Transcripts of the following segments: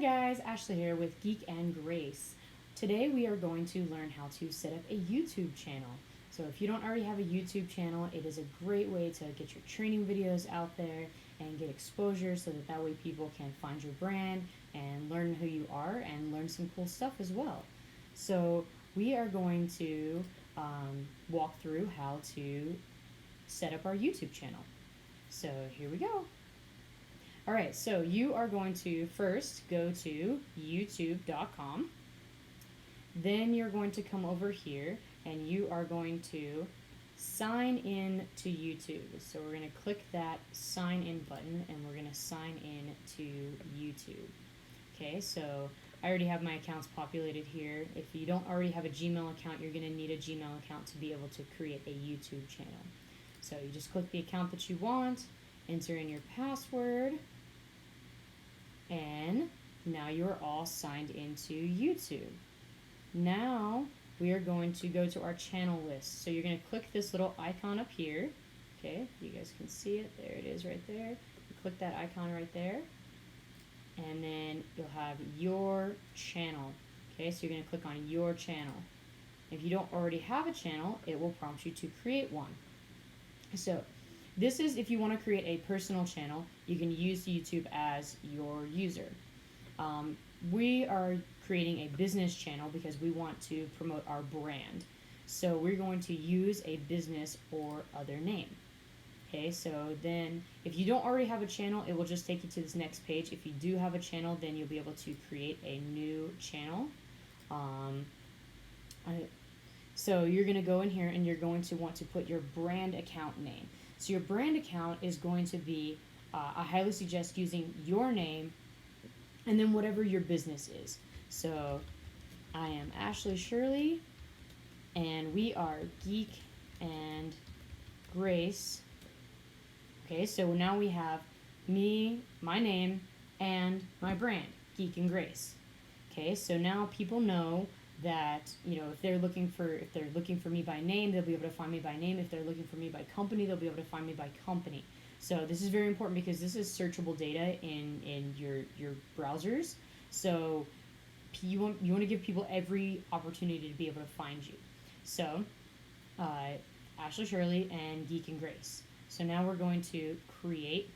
guys, Ashley here with Geek and Grace. Today we are going to learn how to set up a YouTube channel. So if you don't already have a YouTube channel, it is a great way to get your training videos out there and get exposure so that way people can find your brand and learn who you are and learn some cool stuff as well. So we are going to walk through how to set up our YouTube channel. So here we go. All right, so you are going to first go to youtube.com. Then you're going to come over here and you are going to sign in to YouTube. So we're going to click that sign in button and we're going to sign in to YouTube. Okay, so I already have my accounts populated here. If you don't already have a Gmail account, you're going to need a Gmail account to be able to create a YouTube channel. So you just click the account that you want, enter in your password, and now you're all signed into YouTube. Now we are going to go to our channel list. So you're going to click this little icon up here. Okay, you guys can see it. There it is right there. You click that icon right there. And then you'll have your channel. Okay, so you're going to click on your channel. If you don't already have a channel, it will prompt you to create one. So this is if you want to create a personal channel, you can use YouTube as your user. We are creating a business channel because we want to promote our brand. So we're going to use a business or other name. Okay, so then if you don't already have a channel, it will just take you to this next page. If you do have a channel, then you'll be able to create a new channel. So you're going to go in here and you're going to want to put your brand account name. So your brand account is going to be, I highly suggest using your name and then whatever your business is. So I am Ashley Shirley and we are Geek and Grace. Okay, so now we have me, my name, and my brand, Geek and Grace. Okay, so now people know that, if they're looking for me by name, they'll be able to find me by name. If they're looking for me by company, they'll be able to find me by company. So this is very important because this is searchable data in your browsers. So you want to give people every opportunity to be able to find you. So Ashley Shirley and Geek and Grace. So now we're going to create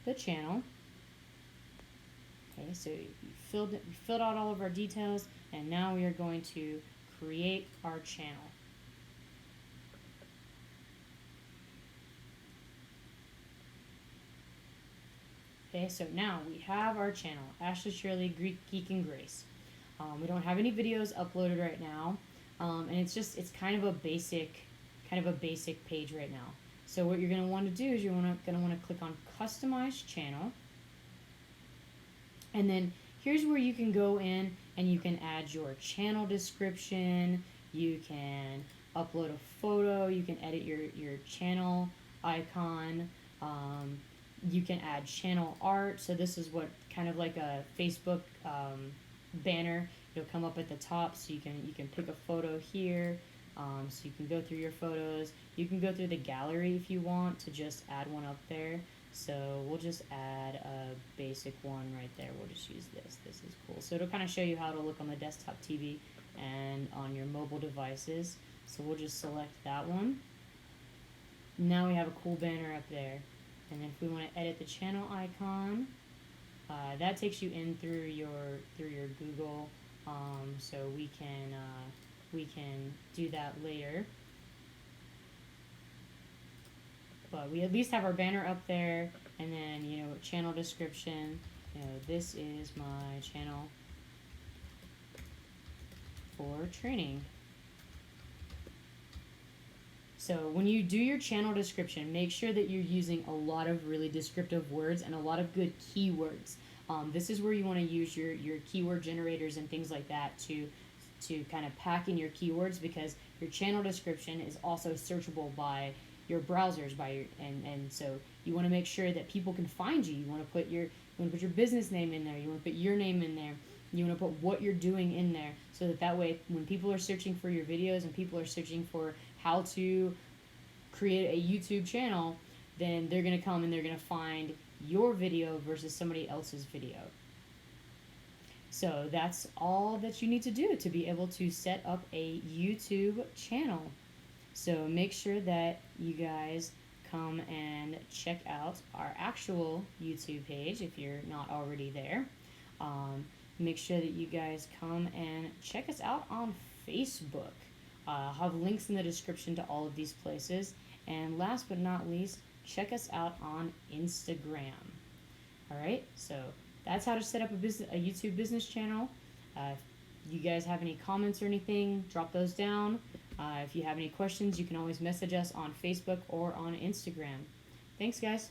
the channel. Okay, so we filled out all of our details, and now we are going to create our channel. Okay, so now we have our channel, Ashley Shirley, Geek and Grace. We don't have any videos uploaded right now, and it's kind of a basic page right now. So what you're going to want to do is you're going to want to click on Customize Channel. And then here's where you can go in and you can add your channel description. You can upload a photo. You can edit your channel icon. You can add channel art. So this is what kind of like a Facebook banner. It'll come up at the top, so you can pick a photo here. So you can go through your photos. You can go through the gallery if you want to just add one up there. So we'll just add a basic one right there. We'll just use this. This is cool. So it'll kind of show you how it'll look on the desktop TV and on your mobile devices. So we'll just select that one. Now we have a cool banner up there. And then if we want to edit the channel icon, that takes you in through your Google. So we can do that later. But we at least have our banner up there, and then channel description. This is my channel for training. So when you do your channel description, make sure that you're using a lot of really descriptive words and a lot of good keywords. This is where you want to use your keyword generators and things like that to kind of pack in your keywords, because your channel description is also searchable by your browsers, and so you want to make sure that people can find you. You want to put your business name in there. You want to put your name in there. You want to put what you're doing in there, so that way when people are searching for your videos and people are searching for how to create a YouTube channel, then they're going to come and they're going to find your video versus somebody else's video. So that's all that you need to do to be able to set up a YouTube channel. So make sure that you guys come and check out our actual YouTube page if you're not already there. Make sure that you guys come and check us out on Facebook. I'll have links in the description to all of these places. And last but not least, check us out on Instagram. All right, so that's how to set up a YouTube business channel. If you guys have any comments or anything, drop those down. If you have any questions, you can always message us on Facebook or on Instagram. Thanks, guys.